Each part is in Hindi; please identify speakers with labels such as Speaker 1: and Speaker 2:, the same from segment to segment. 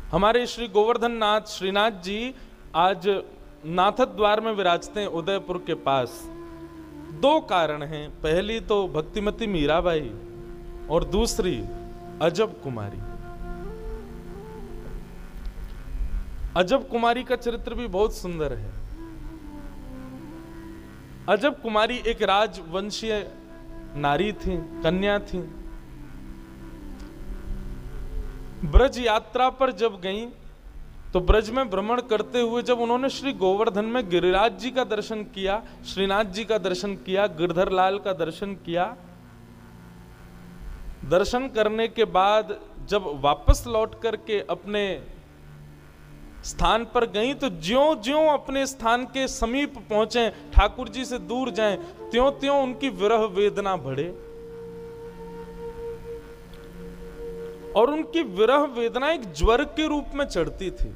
Speaker 1: हमारे श्री गोवर्धन नाथ श्रीनाथ जी आज नाथद द्वार में विराजते हैं उदयपुर के पास। दो कारण हैं, पहली तो भक्तिमती मीराबाई और दूसरी अजब कुमारी। अजब कुमारी का चरित्र भी बहुत सुंदर है। अजब कुमारी एक राजवंशीय नारी थी, कन्या थी। ब्रज यात्रा पर जब गईं तो ब्रज में भ्रमण करते हुए जब उन्होंने श्री गोवर्धन में गिरिराज जी का दर्शन किया, श्रीनाथ जी का दर्शन किया, गिरधर लाल का दर्शन किया, दर्शन करने के बाद जब वापस लौट करके अपने स्थान पर गई तो ज्यों ज्यों अपने स्थान के समीप पहुंचे, ठाकुर जी से दूर जाएं, त्यों त्यों उनकी विरह वेदना बढ़े और उनकी विरह वेदना एक ज्वर के रूप में चढ़ती थी।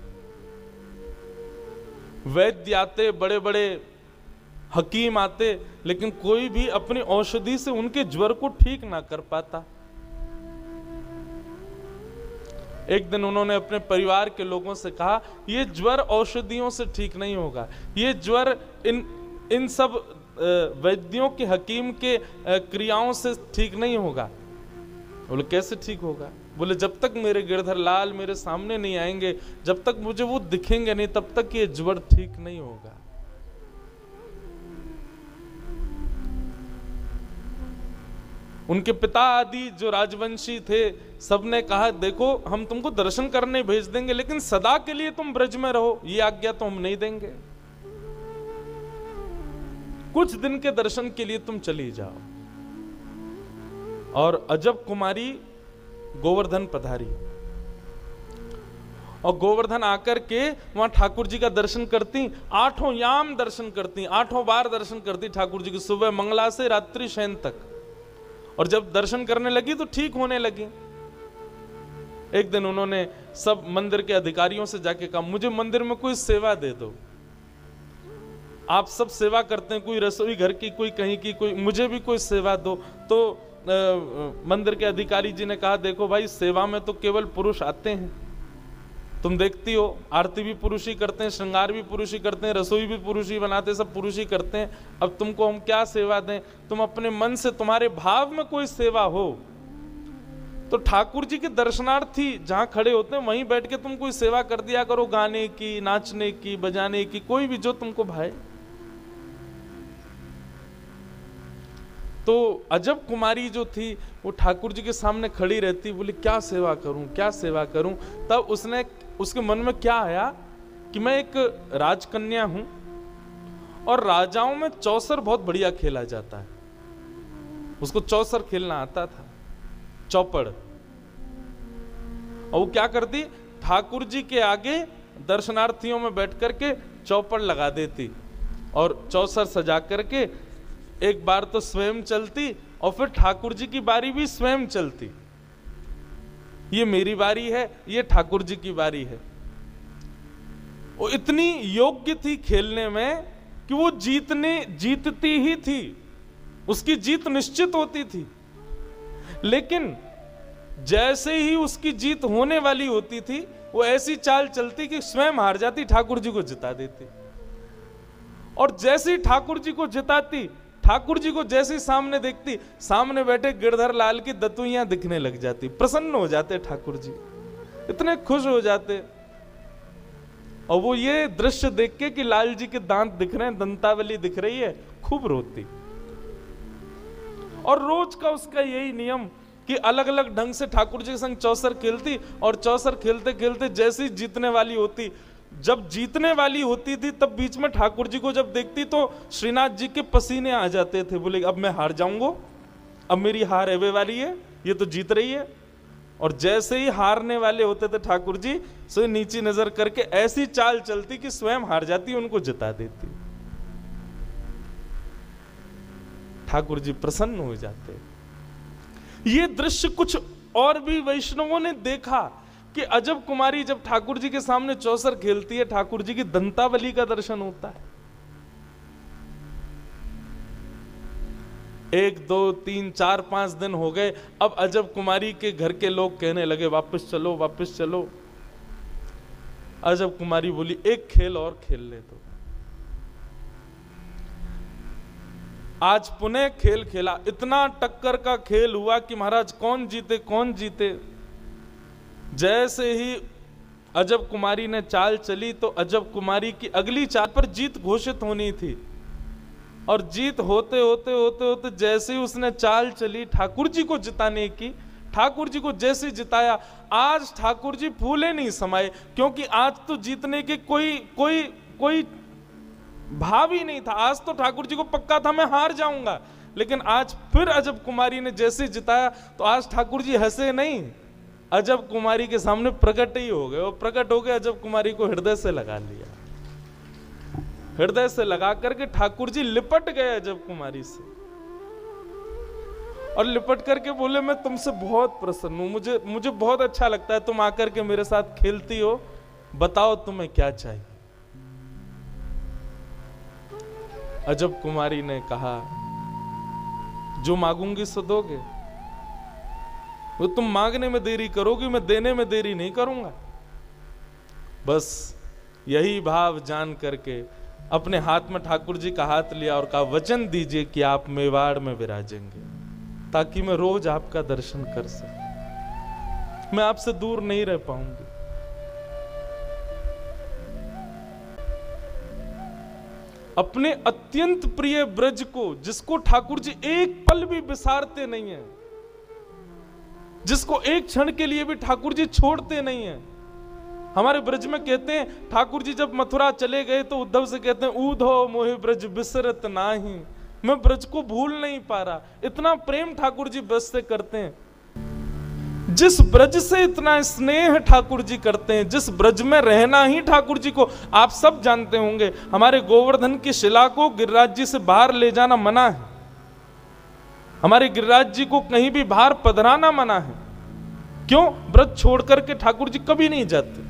Speaker 1: वैद्य आते, बड़े बड़े हकीम आते, लेकिन कोई भी अपनी औषधि से उनके ज्वर को ठीक ना कर पाता। एक दिन उन्होंने अपने परिवार के लोगों से कहा, यह ज्वर औषधियों से ठीक नहीं होगा, यह ज्वर इन सब वैद्यों के, हकीम के क्रियाओं से ठीक नहीं होगा। बोले कैसे ठीक होगा? बोले जब तक मेरे गिरधर लाल मेरे सामने नहीं आएंगे, जब तक मुझे वो दिखेंगे नहीं, तब तक ये ज्वर ठीक नहीं होगा। उनके पिता आदि जो राजवंशी थे, सबने कहा देखो हम तुमको दर्शन करने भेज देंगे, लेकिन सदा के लिए तुम ब्रज में रहो, ये आज्ञा तो हम नहीं देंगे। कुछ दिन के दर्शन के लिए तुम चली जाओ। और अजब कुमारी गोवर्धन पधारी और गोवर्धन आकर के वहां ठाकुर जी का दर्शन करती, 8 याम दर्शन करती, 8 बार दर्शन करती ठाकुर जी की, सुबह मंगला से रात्रि शयन तक। और जब दर्शन करने लगी तो ठीक होने लगी। एक दिन उन्होंने सब मंदिर के अधिकारियों से जाके कहा, मुझे मंदिर में कोई सेवा दे दो। आप सब सेवा करते हैं, कोई रसोई घर की, कोई कहीं की, कोई मुझे भी कोई सेवा दो। तो मंदिर के अधिकारी जी ने कहा, देखो भाई सेवा में तो केवल पुरुष आते हैं, तुम देखती हो आरती भी पुरुष ही करते हैं, श्रृंगार भी पुरुष ही करते हैं, रसोई भी पुरुष ही बनाते हैं, सब पुरुष ही करते हैं। अब तुमको हम क्या सेवा दें? तुम अपने मन से, तुम्हारे भाव में कोई सेवा हो तो ठाकुर जी के दर्शनार्थी जहां खड़े होते हैं वहीं बैठ के तुम कोई सेवा कर दिया करो, गाने की, नाचने की, बजाने की, कोई भी जो तुमको भाए। तो अजब कुमारी जो थी वो ठाकुर जी के सामने खड़ी रहती, बोली क्या सेवा करूं, क्या सेवा करूं। तब उसके मन में क्या आया कि मैं एक राजकन्या हूं और राजाओं में चौसर बहुत बढ़िया खेला जाता है। उसको चौसर खेलना आता था, चौपड़। और वो क्या करती, ठाकुर जी के आगे दर्शनार्थियों में बैठ करके चौपड़ लगा देती और चौसर सजा करके एक बार तो स्वयं चलती और फिर ठाकुर जी की बारी भी स्वयं चलती। ये मेरी बारी है, ये ठाकुर जी की बारी है। वो इतनी योग्य थी खेलने में कि वो जीतती ही थी, उसकी जीत निश्चित होती थी। लेकिन जैसे ही उसकी जीत होने वाली होती थी, वो ऐसी चाल चलती कि स्वयं हार जाती, ठाकुर जी को जिता देती। और जैसे ही ठाकुर जी को जिताती, ठाकुर जी को जैसे ही सामने देखती, सामने बैठे गिरधर लाल की दतुइयां दिखने लग जाती। प्रसन्न हो जाते ठाकुर जी, इतने खुश हो जाते। और वो ये दृश्य देख के कि लाल जी के दांत दिख रहे हैं, दंतावली दिख रही है, खूब रोती। और रोज का उसका यही नियम कि अलग अलग ढंग से ठाकुर जी के संग चौसर खेलती और चौसर खेलते खेलते जैसे ही जीतने वाली होती, जब जीतने वाली होती थी तब बीच में ठाकुर जी को जब देखती तो श्रीनाथ जी के पसीने आ जाते थे। बोले अब मैं हार जाऊंगा, अब मेरी हार एवे वाली है, ये तो जीत रही है। और जैसे ही हारने वाले होते थे ठाकुर जी, सो नीची नजर करके ऐसी चाल चलती कि स्वयं हार जाती, उनको जिता देती। ठाकुर जी प्रसन्न हो जाते। ये दृश्य कुछ और भी वैष्णवों ने देखा कि अजब कुमारी जब ठाकुर जी के सामने चौसर खेलती है, ठाकुर जी की दंतावली का दर्शन होता है। 1, 2, 3, 4, 5 दिन हो गए। अब अजब कुमारी के घर के लोग कहने लगे वापस चलो, वापस चलो। अजब कुमारी बोली एक खेल और खेल ले तो। आज पुनः खेल खेला, इतना टक्कर का खेल हुआ कि महाराज कौन जीते कौन जीते। जैसे ही अजब कुमारी ने चाल चली तो अजब कुमारी की अगली चाल पर जीत घोषित होनी थी, और जीत होते होते होते होते जैसे ही उसने चाल चली ठाकुर जी को जिताने की, ठाकुर जी को जैसे जिताया, आज ठाकुर जी फूले नहीं समाये, क्योंकि आज तो जीतने के कोई भाव ही नहीं था। आज तो ठाकुर जी को पक्का था मैं हार जाऊंगा, लेकिन आज फिर अजब कुमारी ने जैसे जिताया तो आज ठाकुर जी हंसे नहीं, अजब कुमारी के सामने प्रकट ही हो गए। और प्रकट हो गए, अजब कुमारी को हृदय से लगा लिया, हृदय से लगा करके ठाकुर जी लिपट गए अजब कुमारी से, और लिपट करके बोले मैं तुमसे बहुत प्रसन्न हूं, मुझे बहुत अच्छा लगता है तुम आकर के मेरे साथ खेलती हो, बताओ तुम्हें क्या चाहिए। अजब कुमारी ने कहा जो मांगूंगी सो दोगे, वो तुम मांगने में देरी करोगी, मैं देने में देरी नहीं करूंगा। बस यही भाव जान करके अपने हाथ में ठाकुर जी का हाथ लिया और कहा वचन दीजिए कि आप मेवाड़ में विराजेंगे, ताकि मैं रोज आपका दर्शन कर सकूं, मैं आपसे दूर नहीं रह पाऊंगी। अपने अत्यंत प्रिय ब्रज को, जिसको ठाकुर जी एक पल भी विसारते नहीं है, जिसको एक क्षण के लिए भी ठाकुर जी छोड़ते नहीं है। हमारे ब्रज में कहते हैं ठाकुर जी जब मथुरा चले गए तो उद्धव से कहते हैं ऊधो मोहि ब्रज बिसरत नाही, मैं ब्रज को भूल नहीं पा रहा। इतना प्रेम ठाकुर जी ब्रज से करते हैं, जिस ब्रज से इतना स्नेह ठाकुर जी करते हैं, जिस ब्रज में रहना ही ठाकुर जी को, आप सब जानते होंगे हमारे गोवर्धन की शिला को गिरिराज जी से बाहर ले जाना मना है, हमारे गिरिराज जी को कहीं भी बाहर पधराना मना है। क्यों? ब्रज छोड़ करके ठाकुर जी कभी नहीं जाते।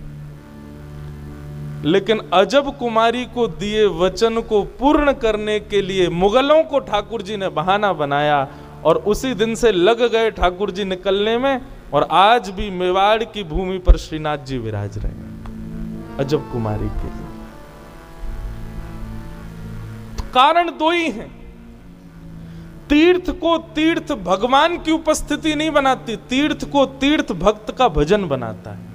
Speaker 1: लेकिन अजब कुमारी को दिए वचन को पूर्ण करने के लिए मुगलों को ठाकुर जी ने बहाना बनाया, और उसी दिन से लग गए ठाकुर जी निकलने में, और आज भी मेवाड़ की भूमि पर श्रीनाथ जी विराज रहे हैं अजब कुमारी के लिए। कारण दो ही हैं, तीर्थ को तीर्थ भगवान की उपस्थिति नहीं बनाती, तीर्थ को तीर्थ भक्त का भजन बनाता है।